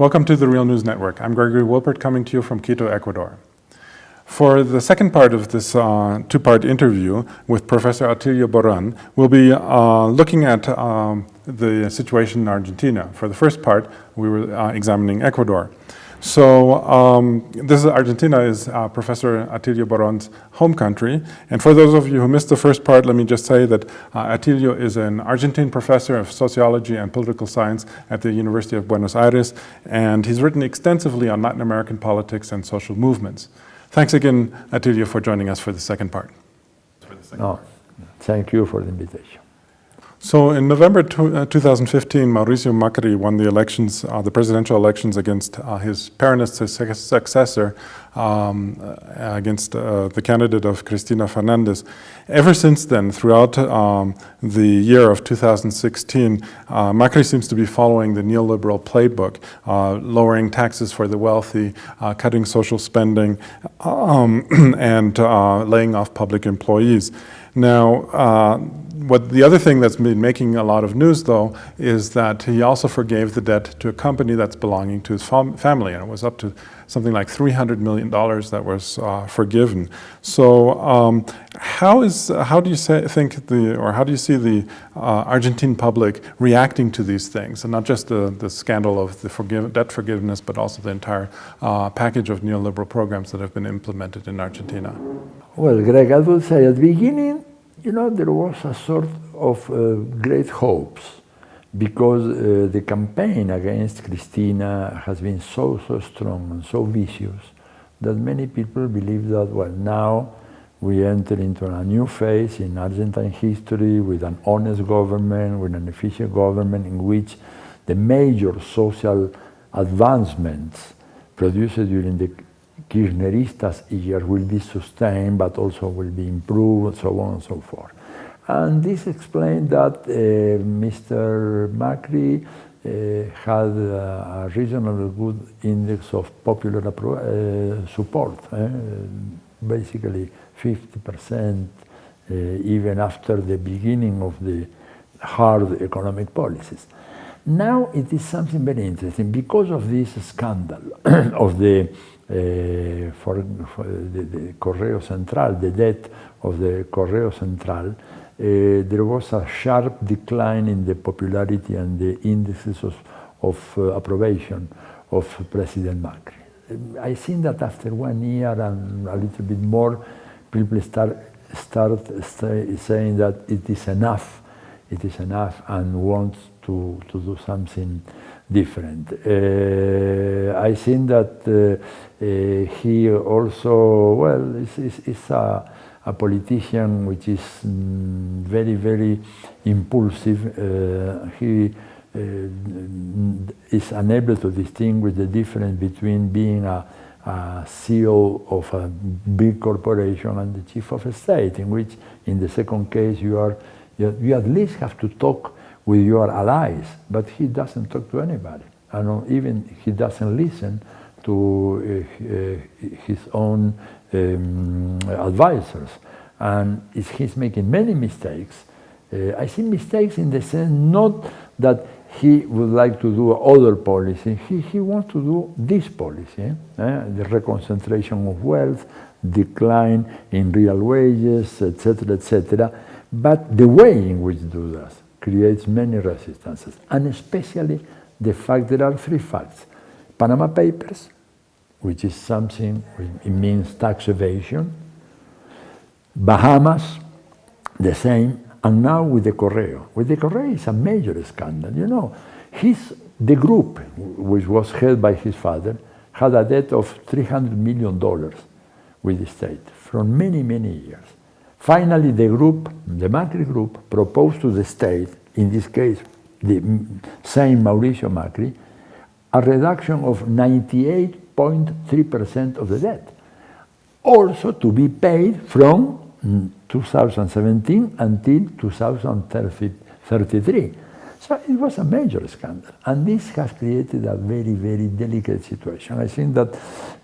Welcome to the Real News Network. I'm Gregory Wilpert, coming to you from Quito, Ecuador. For the second part of this two-part interview with Professor Atilio Boron, we'll be looking at the situation in Argentina. For the first part, we were examining Ecuador. So Argentina is Professor Atilio Boron's home country. And for those of you who missed the first part, let me just say that Atilio is an Argentine professor of sociology and political science at the University of Buenos Aires, and he's written extensively on Latin American politics and social movements. Thanks again, Atilio, for joining us for the second part. Thank you for the invitation. So in November 2015, Mauricio Macri won the elections, the presidential elections against his Peronist successor, against the candidate of Cristina Fernandez. Ever since then, throughout the year of 2016, Macri seems to be following the neoliberal playbook, lowering taxes for the wealthy, cutting social spending, and laying off public employees. Now, the other thing that's been making a lot of news, though, is that he also forgave the debt to a company that's belonging to his family, and it was up to something like $300 million that was forgiven. So, how do you see the Argentine public reacting to these things, and not just the scandal of the debt forgiveness, but also the entire package of neoliberal programs that have been implemented in Argentina? Well, Greg, I would say at the beginning, there was a sort of great hopes, because the campaign against Cristina has been so strong and so vicious that many people believe that, well, now we enter into a new phase in Argentine history with an honest government, with an efficient government in which the major social advancements produced during the Kirchneristas years will be sustained, but also will be improved, so on and so forth. And this explained that Mr. Macri had a reasonably good index of popular support, basically 50%, even after the beginning of the hard economic policies. Now it is something very interesting because of this scandal of the Correo Central, the debt of the Correo Central. There was a sharp decline in the popularity and the indices of approbation of President Macri. I think that after 1 year and a little bit more, people start saying that it is enough, and want to do something different. I think that he also, well, is a politician which is very, very impulsive. He is unable to distinguish the difference between being a CEO of a big corporation and the chief of a state, in which, in the second case, you at least have to talk with your allies, but he doesn't talk to anybody. And even he doesn't listen to his own advisors. And he's making many mistakes. I see mistakes in the sense not that he would like to do other policy, he wants to do this policy, the reconcentration of wealth, decline in real wages, etc., etc. But the way in which he does that creates many resistances, and especially the fact there are three facts. Panama Papers, which is something, it means tax evasion. Bahamas, the same, and now with the Correo. With the Correo is a major scandal. The group, which was held by his father, had a debt of $300 million with the state from many, many years. Finally, the group, the Macri group, proposed to the state, in this case, the same Mauricio Macri, a reduction of 98.3% of the debt, also to be paid from 2017 until 2033. So it was a major scandal, and this has created a very, very delicate situation. I think that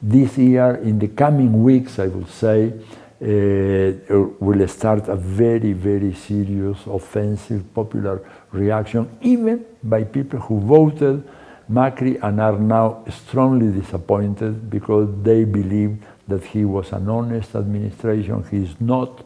this year, in the coming weeks, I would say, will start a very, very serious, offensive, popular reaction, even by people who voted Macri and are now strongly disappointed because they believe that he was an honest administration. He is not.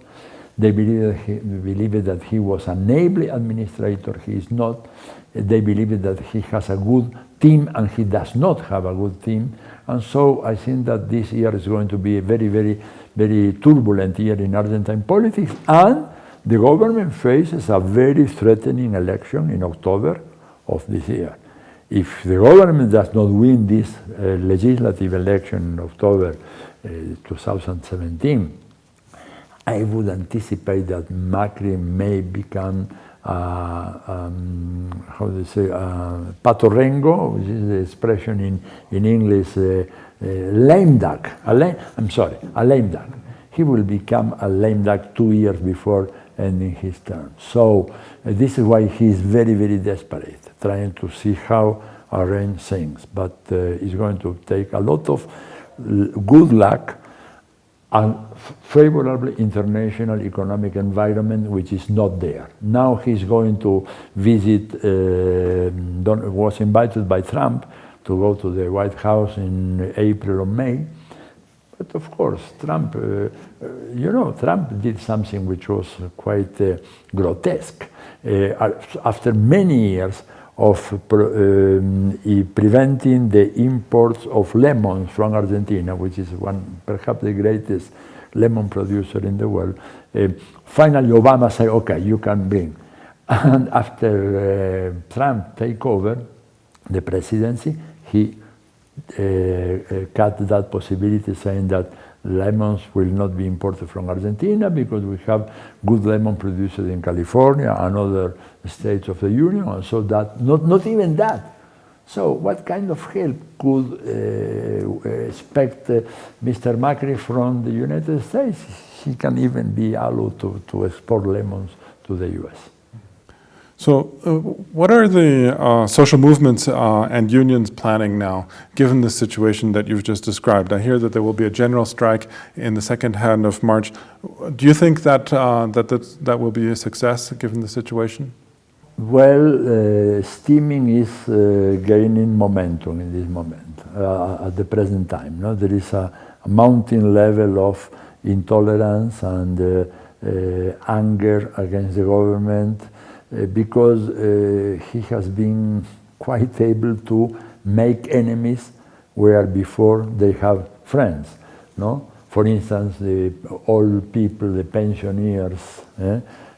They believe that he was an able administrator. He is not. They believe that he has a good team, and he does not have a good team. And so I think that this year is going to be a very, very, very turbulent year in Argentine politics, and the government faces a very threatening election in October of this year. If the government does not win this legislative election in October 2017, I would anticipate that Macri may become patorrengo, which is the expression in English, lame duck. A lame duck. He will become a lame duck 2 years before ending his term. So this is why he is very, very desperate, trying to see how arrange things. But it's going to take a lot of good luck and favorable international economic environment, which is not there. Now he's going to visit, was invited by Trump to go to the White House in April or May. But of course, Trump, Trump did something which was quite grotesque. After many years of preventing the imports of lemons from Argentina, which is perhaps the greatest lemon producer in the world, finally Obama said, okay, you can bring. And after Trump take over the presidency, he cut that possibility, saying that lemons will not be imported from Argentina because we have good lemon producers in California and other states of the Union, and so that, not even that. So what kind of help could expect Mr. Macri from the United States? He can even be allowed to export lemons to the US. So what are the social movements and unions planning now, given the situation that you've just described? I hear that there will be a general strike in the second hand of March. Do you think that that will be a success, given the situation? Well, steaming is gaining momentum in this moment, at the present time. No? There is a mounting level of intolerance and anger against the government, because he has been quite able to make enemies where before they have friends. No? For instance, the old people, the pensioners,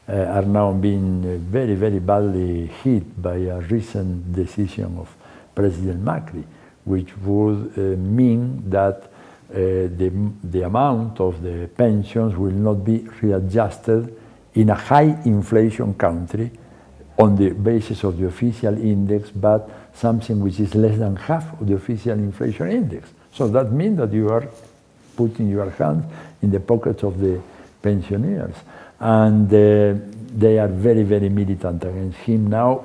are now being very, very badly hit by a recent decision of President Macri, which would mean that the amount of the pensions will not be readjusted in a high inflation country on the basis of the official index, but something which is less than half of the official inflation index. So that means that you are putting your hands in the pockets of the pensioners. And they are very, very militant against him now,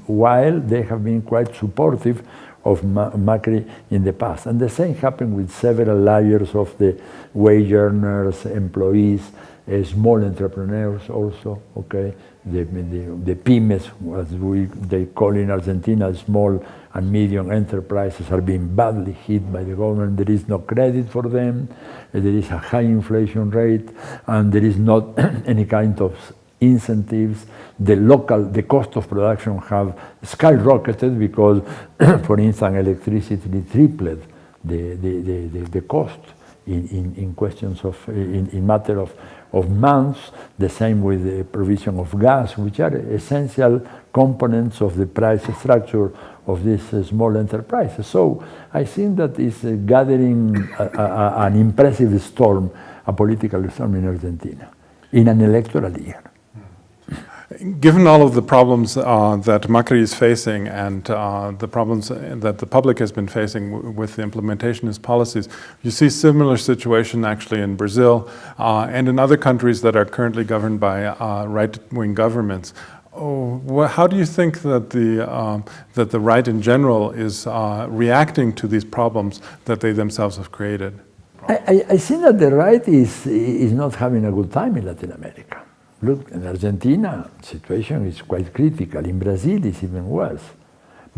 while they have been quite supportive of Macri in the past. And the same happened with several layers of the wage earners, employees, small entrepreneurs also, okay? The pymes, as they call in Argentina, small and medium enterprises are being badly hit by the government. There is no credit for them, there is a high inflation rate, and there is not any kind of incentives. The cost of production have skyrocketed because, for instance, electricity tripled the cost in questions of, in matter of months. The same with the provision of gas, which are essential components of the price structure of these small enterprises. So I think that is gathering an impressive storm, a political storm in Argentina, in an electoral year. Given all of the problems that Macri is facing and the problems that the public has been facing with the implementation of his policies, you see similar situation actually in Brazil and in other countries that are currently governed by right-wing governments. How do you think that the right in general is reacting to these problems that they themselves have created? I think that the right is not having a good time in Latin America. Look, in Argentina, the situation is quite critical. In Brazil, it's even worse.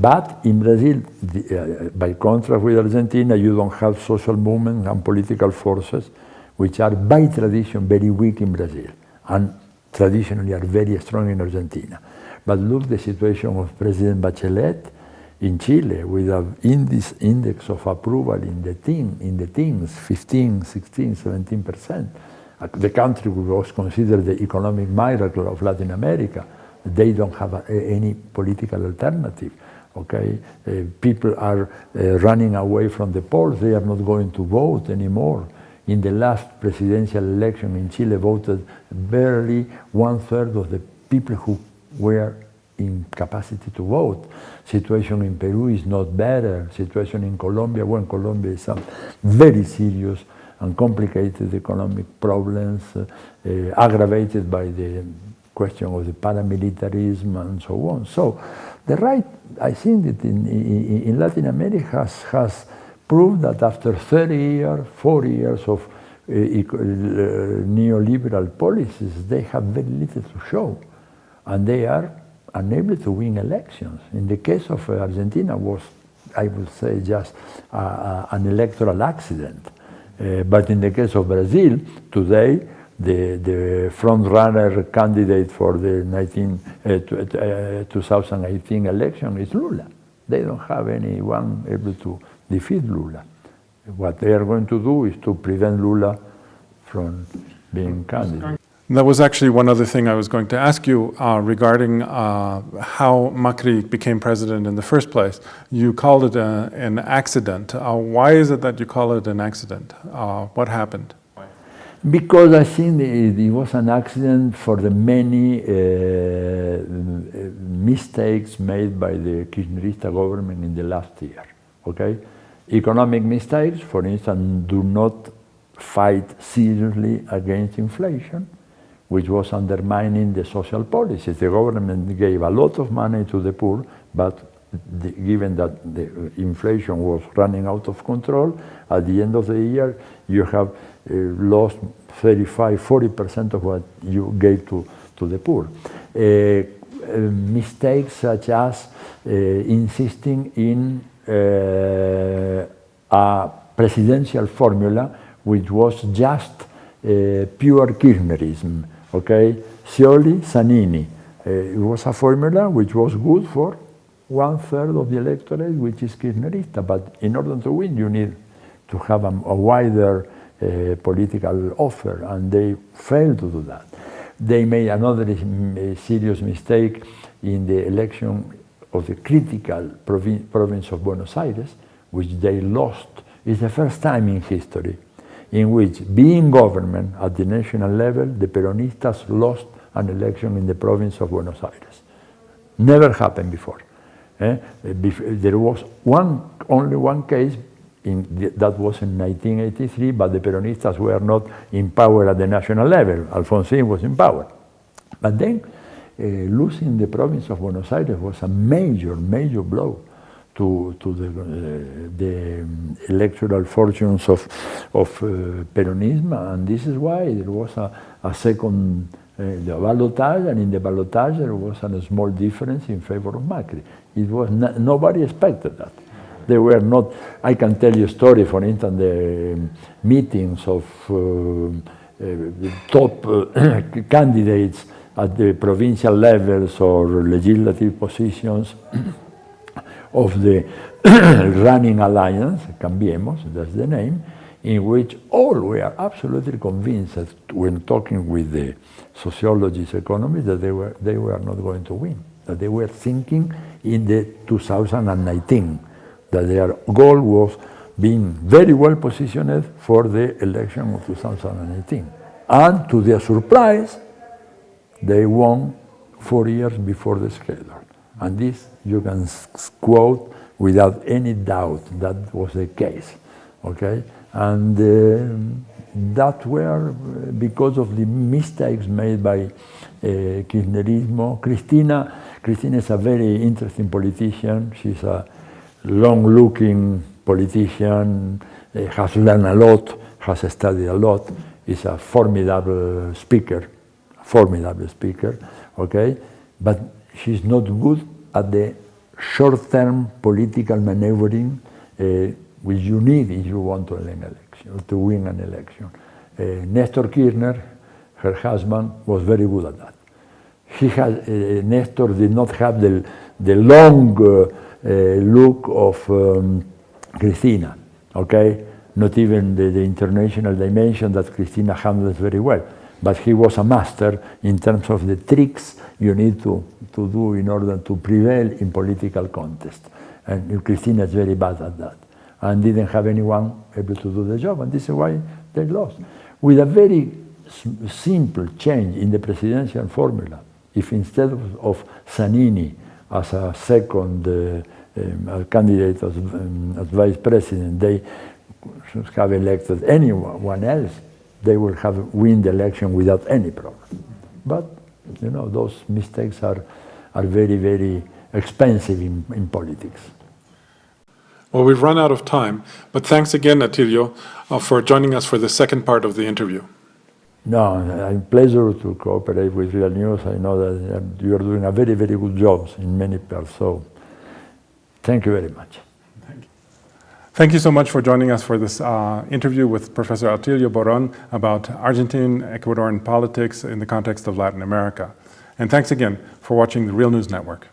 But in Brazil, by contrast with Argentina, you don't have social movements and political forces which are by tradition very weak in Brazil and traditionally are very strong in Argentina. But look the situation of President Bachelet in Chile with an index of approval in the teens, 15, 16, 17%. The country was considered the economic miracle of Latin America. They don't have any political alternative. Okay, people are running away from the polls. They are not going to vote anymore. In the last presidential election in Chile, voted barely 1/3 of the people who were in capacity to vote. Situation in Peru is not better. Situation in Colombia, well, Colombia is some very serious and complicated economic problems, aggravated by the question of the paramilitarism and so on. So the right, I think that in Latin America has proved that after 30 years, 40 years of neoliberal policies, they have very little to show. And they are unable to win elections. In the case of Argentina was, I would say, just an electoral accident. But in the case of Brazil, today, the front-runner candidate for the 2018 election is Lula. They don't have anyone able to defeat Lula. What they are going to do is to prevent Lula from being candidate. That was actually one other thing I was going to ask you regarding how Macri became president in the first place. You called it an accident. Why is it that you call it an accident? What happened? Because I think it was an accident for the many mistakes made by the Kirchnerista government in the last year. Okay, economic mistakes, for instance, do not fight seriously against inflation, which was undermining the social policies. The government gave a lot of money to the poor, but given that the inflation was running out of control, at the end of the year, you have lost 35–40% of what you gave to the poor. Mistakes such as insisting in a presidential formula which was just pure Kirchnerism. Okay, Scioli, Zanini. It was a formula which was good for 1/3 of the electorate, which is Kirchnerista. But in order to win, you need to have a wider political offer, and they failed to do that. They made another serious mistake in the election of the critical province of Buenos Aires, which they lost. It's the first time in history in which, being government at the national level, the Peronistas lost an election in the province of Buenos Aires. Never happened before. There was only one case, that was in 1983, but the Peronistas were not in power at the national level. Alfonsín was in power. But then, losing the province of Buenos Aires was a major, major blow to the electoral fortunes of Peronism, and this is why there was a second the ballotage, and in the ballotage there was a small difference in favor of Macri. It was nobody expected that. They were not. I can tell you a story. For instance, the meetings of top candidates at the provincial levels or legislative positions of the running alliance, Cambiemos, that's the name, in which all were absolutely convinced that when talking with the sociologists, economists, that they were not going to win, that they were thinking in the 2019, that their goal was being very well positioned for the election of 2018. And to their surprise, they won 4 years before the schedule. And this you can quote without any doubt that was the case, okay? And that were because of the mistakes made by Kirchnerismo. Cristina is a very interesting politician. She's a long-looking politician, has learned a lot, has studied a lot, is a formidable speaker, okay? But she's not good at the short-term political maneuvering, which you need if you want to win an election. Nestor Kirchner, her husband, was very good at that. Nestor did not have the long look of Cristina, okay? Not even the international dimension that Cristina handles very well. But he was a master in terms of the tricks you need to do in order to prevail in political contest. And Cristina is very bad at that. And didn't have anyone able to do the job, and this is why they lost. With a very simple change in the presidential formula, if instead of Zanini as a second candidate as vice president, they should have elected anyone else, they will have win the election without any problem. But you know, those mistakes are very, very expensive in politics. Well, we've run out of time, but thanks again, Atilio, for joining us for the second part of the interview. No, it's a pleasure to cooperate with Real News. I know that you are doing a very, very good job in many parts, so thank you very much. Thank you so much for joining us for this interview with Professor Atilio Boron about Argentine, Ecuadorian politics in the context of Latin America. And thanks again for watching the Real News Network.